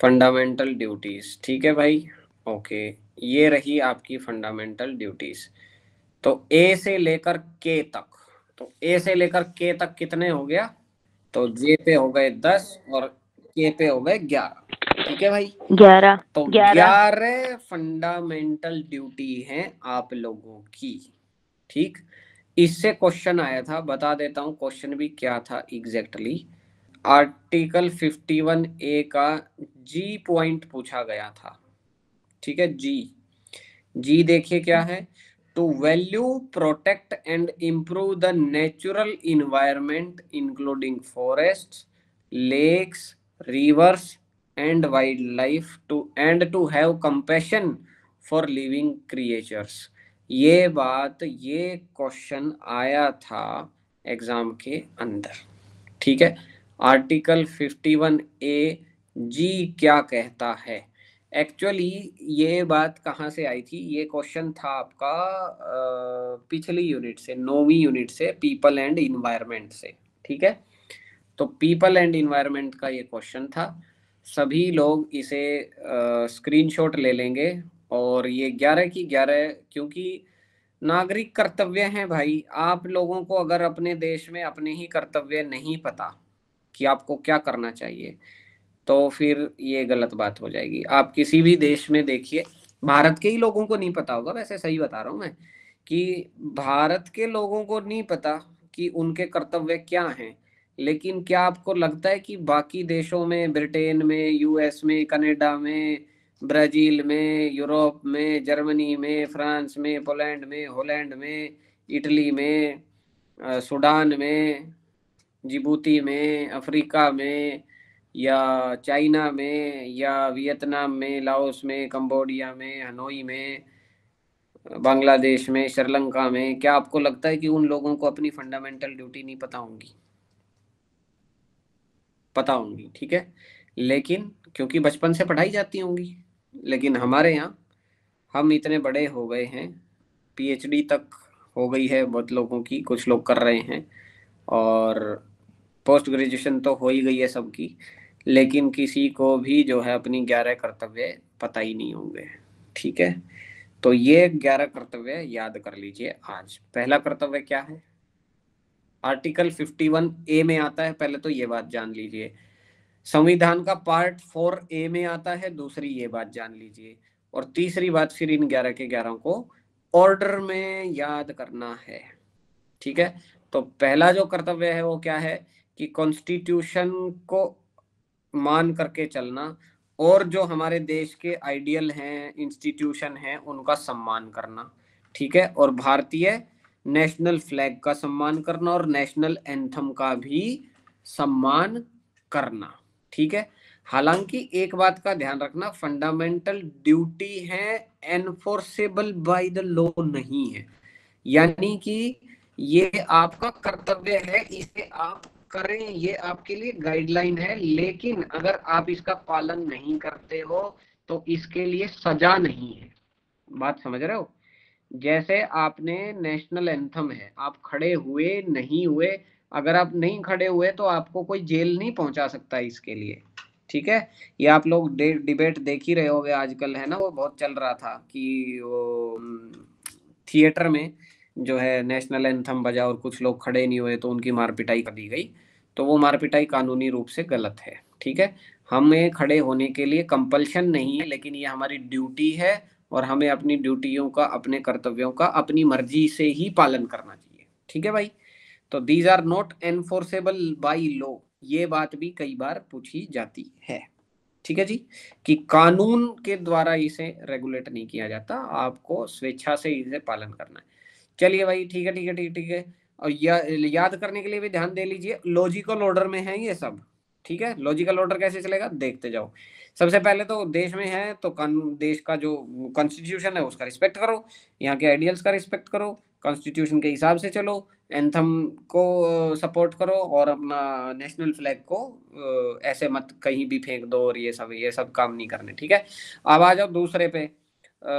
Fundamental duties, ठीक है भाई। ओके, ये रही आपकी फंडामेंटल ड्यूटीज। तो ए से लेकर के तक, तो ए से लेकर के तक कितने हो गया? तो जे पे हो गए 10 और के पे हो गए 11। ठीक है भाई। 11। तो 11। 11 फंडामेंटल ड्यूटी हैं आप लोगों की। ठीक। इससे क्वेश्चन आया था, बता देता हूं क्वेश्चन भी क्या था एग्जैक्टली। आर्टिकल 51 ए का जी पॉइंट पूछा गया था। ठीक है, जी। जी देखिए क्या है। To value, protect and improve the natural environment including forest, lakes, rivers and wildlife, to have compassion for living creatures. ये बात, ये क्वेश्चन आया था एग्जाम के अंदर। ठीक है। आर्टिकल 51 ए जी क्या कहता है? एक्चुअली ये बात कहाँ से आई थी? ये क्वेश्चन था आपका पिछली यूनिट से, 9वीं यूनिट से, पीपल एंड इन्वायरमेंट से। ठीक है। तो पीपल एंड इन्वायरमेंट का ये क्वेश्चन था। सभी लोग इसे स्क्रीनशॉट ले लेंगे। और ये 11 की 11, क्योंकि नागरिक कर्तव्य हैं भाई। आप लोगों को अगर अपने देश में अपने ही कर्तव्य नहीं पता कि आपको क्या करना चाहिए, तो फिर ये गलत बात हो जाएगी। आप किसी भी देश में देखिए, भारत के ही लोगों को नहीं पता होगा, वैसे सही बता रहा हूं मैं, कि भारत के लोगों को नहीं पता कि उनके कर्तव्य क्या हैं। लेकिन क्या आपको लगता है कि बाकी देशों में, ब्रिटेन में, यूएस में, कनाडा में, ब्राजील में, यूरोप में, जर्मनी में, फ्रांस में, पोलैंड में, हॉलैंड में, इटली में, सूडान में, जिबूती में, अफ्रीका में, या चाइना में, या वियतनाम में, लाओस में, कंबोडिया में, हनोई में, बांग्लादेश में, श्रीलंका में, क्या आपको लगता है कि उन लोगों को अपनी फंडामेंटल ड्यूटी नहीं पता होंगी? पता होंगी, ठीक है। लेकिन क्योंकि बचपन से पढ़ाई जाती होंगी। लेकिन हमारे यहाँ, हम इतने बड़े हो गए हैं, पीएचडी तक हो गई है बहुत लोगों की, कुछ लोग कर रहे हैं, और पोस्ट ग्रेजुएशन तो हो ही गई है सबकी। लेकिन किसी को भी जो है अपनी 11 कर्तव्य पता ही नहीं होंगे। ठीक है। तो ये 11 कर्तव्य याद कर लीजिए आज। पहला कर्तव्य क्या है? आर्टिकल 51 ए में आता है, पहले तो ये बात जान लीजिए। संविधान का पार्ट 4 ए में आता है, दूसरी ये बात जान लीजिए। और तीसरी बात, फिर इन 11 के 11 को ऑर्डर में याद करना है। ठीक है। तो पहला जो कर्तव्य है वो क्या है? कि कॉन्स्टिट्यूशन को मान करके चलना, और जो हमारे देश के आइडियल हैं, इंस्टीट्यूशन हैं, उनका सम्मान करना। ठीक है। और भारतीय नेशनल फ्लैग का सम्मान करना, और नेशनल एंथम का भी सम्मान करना। ठीक है। हालांकि एक बात का ध्यान रखना, फंडामेंटल ड्यूटी है, एनफोर्सेबल बाय द लॉ नहीं है। यानी कि ये आपका कर्तव्य है, इसे आप करें, ये आपके लिए गाइडलाइन है। लेकिन अगर आप इसका पालन नहीं करते हो तो इसके लिए सजा नहीं है। बात समझ रहे हो? जैसे आपने नेशनल एंथम है, आप खड़े हुए नहीं हुए, अगर आप नहीं खड़े हुए तो आपको कोई जेल नहीं पहुंचा सकता इसके लिए। ठीक है। ये आप लोग डिबेट देख ही रहे होगे आजकल, है ना, वो बहुत चल रहा था कि वो थिएटर में जो है नेशनल एंथम बजा और कुछ लोग खड़े नहीं हुए तो उनकी मार पिटाई कर दी गई। तो वो मार पिटाई कानूनी रूप से गलत है। ठीक है। हमें खड़े होने के लिए कंपल्शन नहीं है, लेकिन ये हमारी ड्यूटी है, और हमें अपनी ड्यूटियों का, अपने कर्तव्यों का अपनी मर्जी से ही पालन करना चाहिए। ठीक है भाई। तो these are not enforceable by law, ये बात भी कई बार पूछी जाती है। ठीक है जी। कि कानून के द्वारा इसे रेगुलेट नहीं किया जाता, आपको स्वेच्छा से इसे पालन करना है। चलिए भाई, ठीक है ठीक है ठीक है ठीक है। और याद करने के लिए भी ध्यान दे लीजिए, लॉजिकल ऑर्डर में है ये सब। ठीक है। लॉजिकल ऑर्डर कैसे चलेगा देखते जाओ। सबसे पहले तो देश में है तो कानून, देश का जो कॉन्स्टिट्यूशन है उसका रिस्पेक्ट करो, यहाँ के आइडियल्स का रिस्पेक्ट करो, कॉन्स्टिट्यूशन के हिसाब से चलो, एंथम को सपोर्ट करो, और अपना नेशनल फ्लैग को ऐसे मत कहीं भी फेंक दो, और ये सब काम नहीं करने। ठीक है। अब आ जाओ दूसरे पे।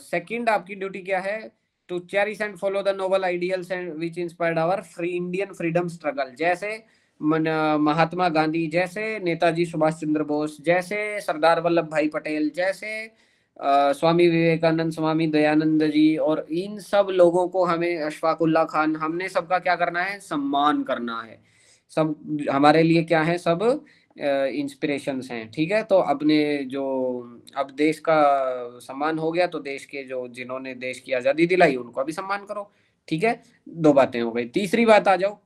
सेकंड आपकी ड्यूटी क्या है? To cherish and follow the noble ideals and which inspired our free Indian freedom struggle. जैसे महात्मा गांधी जैसे, नेताजी सुभाष चंद्र बोस जैसे, सरदार वल्लभ भाई पटेल जैसे, स्वामी विवेकानंद, स्वामी दयानंद जी, और इन सब लोगों को हमें, अशफाकुल्ला खान, हमने सबका क्या करना है, सम्मान करना है। सब हमारे लिए क्या है, सब इंस्पिरेशंस हैं। ठीक है, तो अपने जो, अब देश का सम्मान हो गया, तो देश के जो, जिन्होंने देश की आजादी दिलाई, उनको भी सम्मान करो। ठीक है, दो बातें हो गई। तीसरी बात आ जाओ,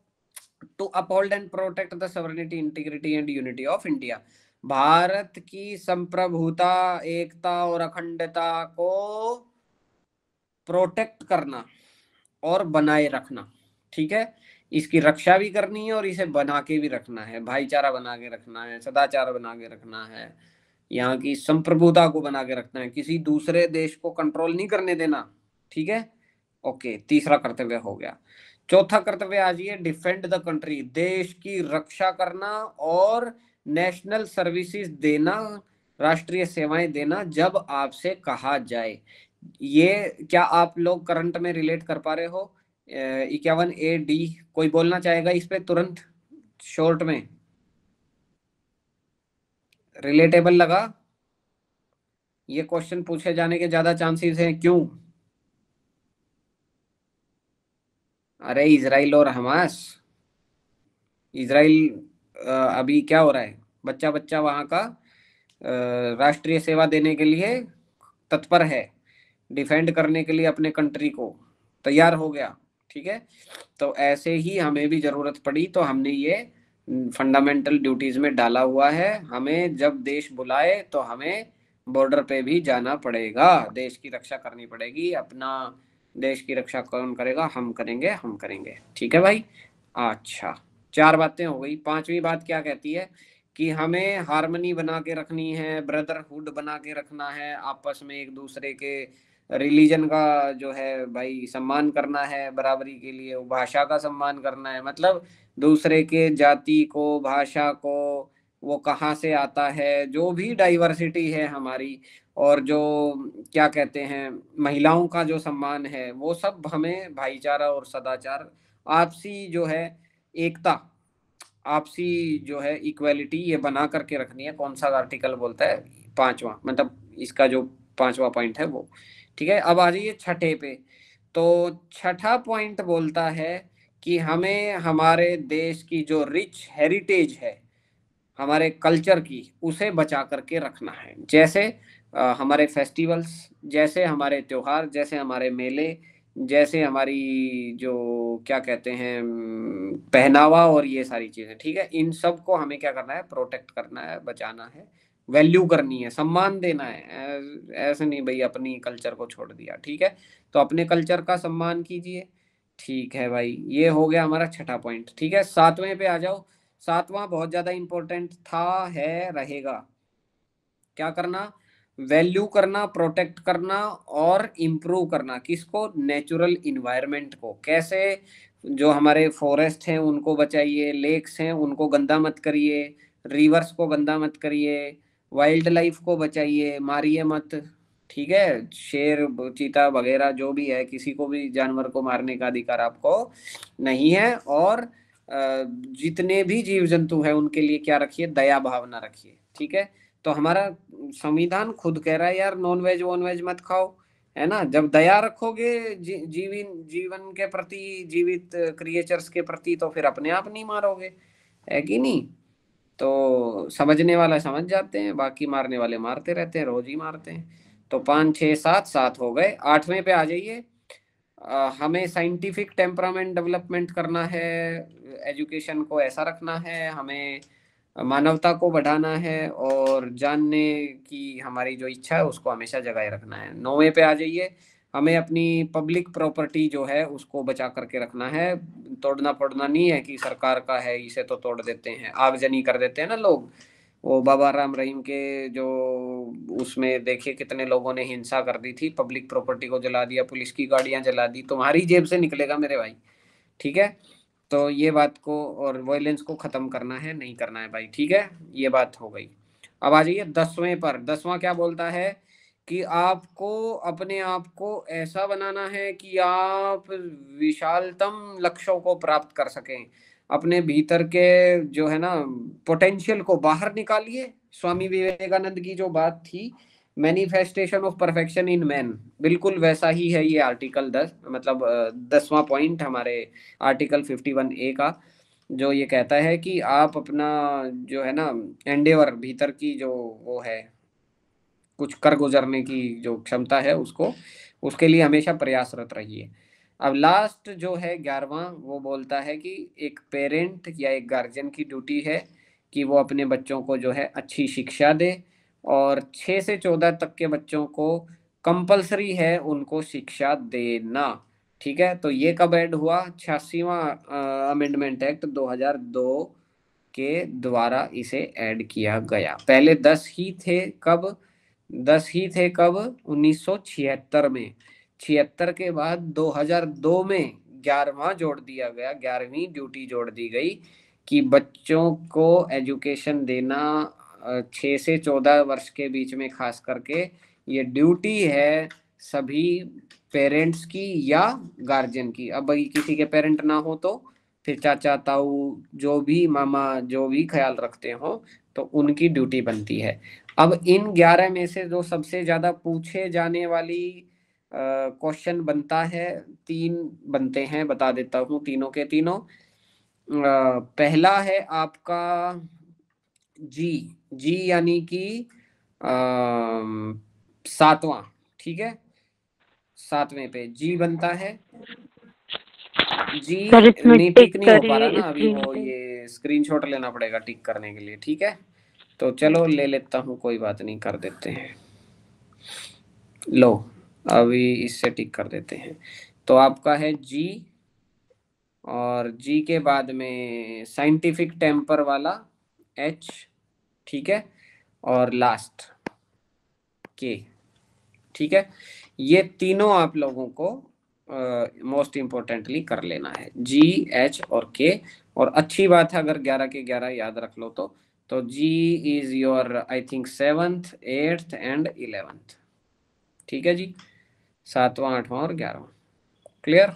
to uphold and protect the sovereignty, integrity and unity of India. Bharat की संप्रभुता, एकता और अखंडता को प्रोटेक्ट करना और बनाए रखना। ठीक है, इसकी रक्षा भी करनी है और इसे बना के भी रखना है, भाईचारा बना के रखना है, सदाचार बना के रखना है, यहाँ की संप्रभुता को बना के रखना है, किसी दूसरे देश को कंट्रोल नहीं करने देना। ठीक है, ओके, तीसरा कर्तव्य हो गया। चौथा कर्तव्य आ जाइए, डिफेंड द कंट्री, देश की रक्षा करना और नेशनल सर्विसेज देना, राष्ट्रीय सेवाएं देना जब आपसे कहा जाए। ये क्या आप लोग करंट में रिलेट कर पा रहे हो? 51A D, कोई बोलना चाहेगा इस पे तुरंत, शॉर्ट में? रिलेटेबल लगा? ये क्वेश्चन पूछे जाने के ज्यादा चांसेस हैं, क्यों? अरे इजराइल और हमास, इजराइल अभी क्या हो रहा है, बच्चा बच्चा वहां का राष्ट्रीय सेवा देने के लिए तत्पर है, डिफेंड करने के लिए अपने कंट्री को तैयार हो गया। ठीक है, तो ऐसे ही हमें भी जरूरत पड़ी तो हमने ये फंडामेंटल ड्यूटीज में डाला हुआ है, हमें जब देश बुलाए तो हमें बॉर्डर पे भी जाना पड़ेगा, देश की रक्षा करनी पड़ेगी। अपना देश की रक्षा कौन करेगा? हम करेंगे, हम करेंगे। ठीक है भाई, अच्छा, चार बातें हो गई। पांचवी बात क्या कहती है कि हमें हार्मनी बना के रखनी है, ब्रदरहुड बना के रखना है, आपस में एक दूसरे के रिलीजन का जो है भाई सम्मान करना है, बराबरी के लिए भाषा का सम्मान करना है, मतलब दूसरे के जाति को, भाषा को, वो कहाँ से आता है, जो भी डाइवर्सिटी है हमारी, और जो क्या कहते हैं, महिलाओं का जो सम्मान है, वो सब हमें, भाईचारा और सदाचार, आपसी जो है एकता, आपसी जो है इक्वेलिटी, ये बना करके रखनी है। कौन सा आर्टिकल बोलता है? पांचवा, मतलब इसका जो पांचवा पॉइंट है वो। ठीक है, अब आ जाइए छठे पे। तो छठा पॉइंट बोलता है कि हमें हमारे देश की जो रिच हेरिटेज है, हमारे कल्चर की, उसे बचा करके रखना है। जैसे हमारे फेस्टिवल्स, जैसे हमारे त्योहार, जैसे हमारे मेले, जैसे हमारी जो क्या कहते हैं, पहनावा, और ये सारी चीजें। ठीक है, इन सब को हमें क्या करना है? प्रोटेक्ट करना है, बचाना है, वैल्यू करनी है, सम्मान देना है। ऐसे नहीं भाई अपनी कल्चर को छोड़ दिया। ठीक है, तो अपने कल्चर का सम्मान कीजिए। ठीक है भाई, ये हो गया हमारा छठा पॉइंट। ठीक है, सातवें पे आ जाओ। सातवां बहुत ज्यादा इंपॉर्टेंट था, है, रहेगा। क्या करना? वैल्यू करना, प्रोटेक्ट करना और इम्प्रूव करना, किसको? नेचुरल इन्वायरमेंट को। कैसे? जो हमारे फॉरेस्ट हैं उनको बचाइए, लेक्स हैं उनको गंदा मत करिए, रिवर्स को गंदा मत करिए, वाइल्ड लाइफ को बचाइए, मारिए मत। ठीक है, शेर, चीता वगैरह जो भी है, किसी को भी जानवर को मारने का अधिकार आपको नहीं है। और जितने भी जीव जंतु हैं उनके लिए क्या रखिए? दया भावना रखिए। ठीक है, तो हमारा संविधान खुद कह रहा है यार, नॉन वेज वॉन वेज मत खाओ, है ना? जब दया रखोगे जीवन के प्रति, जीवित क्रिएचर्स के प्रति, तो फिर अपने आप नहीं मारोगे, है कि नहीं? तो समझने वाला समझ जाते हैं, बाकी मारने वाले मारते रहते हैं, रोज ही मारते हैं। तो पाँच, छः, सात, सात हो गए। आठवें पे आ जाइए। हमें साइंटिफिक टेम्परामेंट डेवलपमेंट करना है, एजुकेशन को ऐसा रखना है, हमें मानवता को बढ़ाना है, और जानने की हमारी जो इच्छा है उसको हमेशा जगाए रखना है। नौवें पे आ जाइए। हमें अपनी पब्लिक प्रॉपर्टी जो है उसको बचा करके रखना है, तोड़ना फोड़ना नहीं है कि सरकार का है इसे तो तोड़ देते हैं, आगजनी कर देते हैं ना लोग। वो बाबा राम रहीम के जो, उसमें देखिए कितने लोगों ने हिंसा कर दी थी, पब्लिक प्रॉपर्टी को जला दिया, पुलिस की गाड़ियां जला दी, तुम्हारी जेब से निकलेगा मेरे भाई। ठीक है, तो ये बात को और वायलेंस को खत्म करना है, नहीं करना है भाई। ठीक है, ये बात हो गई। अब आ जाइए दसवें पर। दसवां क्या बोलता है कि आपको अपने आप को ऐसा बनाना है कि आप विशालतम लक्ष्यों को प्राप्त कर सकें। अपने भीतर के जो है ना पोटेंशियल को बाहर निकालिए। स्वामी विवेकानंद की जो बात थी, manifestation of perfection in man, बिल्कुल वैसा ही है ये आर्टिकल 10, मतलब 10वां पॉइंट हमारे आर्टिकल 51A का, जो ये कहता है कि आप अपना जो है ना एंडेवर, भीतर की जो वो है कुछ कर गुजरने की जो क्षमता है उसको, उसके लिए हमेशा प्रयासरत रहिए। अब लास्ट जो है 11वां, वो बोलता है कि एक पेरेंट या एक गार्जियन की ड्यूटी है कि वो अपने बच्चों को जो है अच्छी शिक्षा दे, और 6 से 14 तक के बच्चों को कंपलसरी है उनको शिक्षा देना। ठीक है, तो ये कब ऐड हुआ? 86वां अमेंडमेंट एक्ट 2002 के द्वारा इसे ऐड किया गया। पहले 10 ही थे, कब? 10 ही थे कब? 1976 में। 76 के बाद 2002 में 11वां जोड़ दिया गया, 11वीं ड्यूटी जोड़ दी गई कि बच्चों को एजुकेशन देना 6 से 14 वर्ष के बीच में खास करके ये ड्यूटी है सभी पेरेंट्स की या गार्जियन की। अब भाई किसी के पेरेंट ना हो तो फिर चाचा ताऊ जो भी, मामा जो भी ख्याल रखते हो, तो उनकी ड्यूटी बनती है। अब इन 11 में से जो सबसे ज्यादा पूछे जाने वाली क्वेश्चन बनता है, 3 बनते हैं, बता देता हूँ तीनों के तीनों। पहला है आपका जी। जी यानी कि 7वां। ठीक है, 7वें पे जी बनता है। जी सर इसमें नहीं, टिक टिक नहीं हो पा रहा करिए ना अभी, स्क्रीन वो पे। ये स्क्रीनशॉट लेना पड़ेगा टिक करने के लिए। ठीक है, तो चलो ले लेता हूँ, कोई बात नहीं, कर देते हैं। लो, अभी इससे टिक कर देते हैं। तो आपका है जी, और जी के बाद में साइंटिफिक टेम्पर वाला एच। ठीक है, और लास्ट के। ठीक है, ये तीनों आप लोगों को मोस्ट इम्पोर्टेंटली कर लेना है, जी, एच और के। और अच्छी बात है अगर 11 के 11 याद रख लो तो G is your I think 7th 8th and 11th। ठीक है जी, 7वां 8वां और 11वां। क्लियर?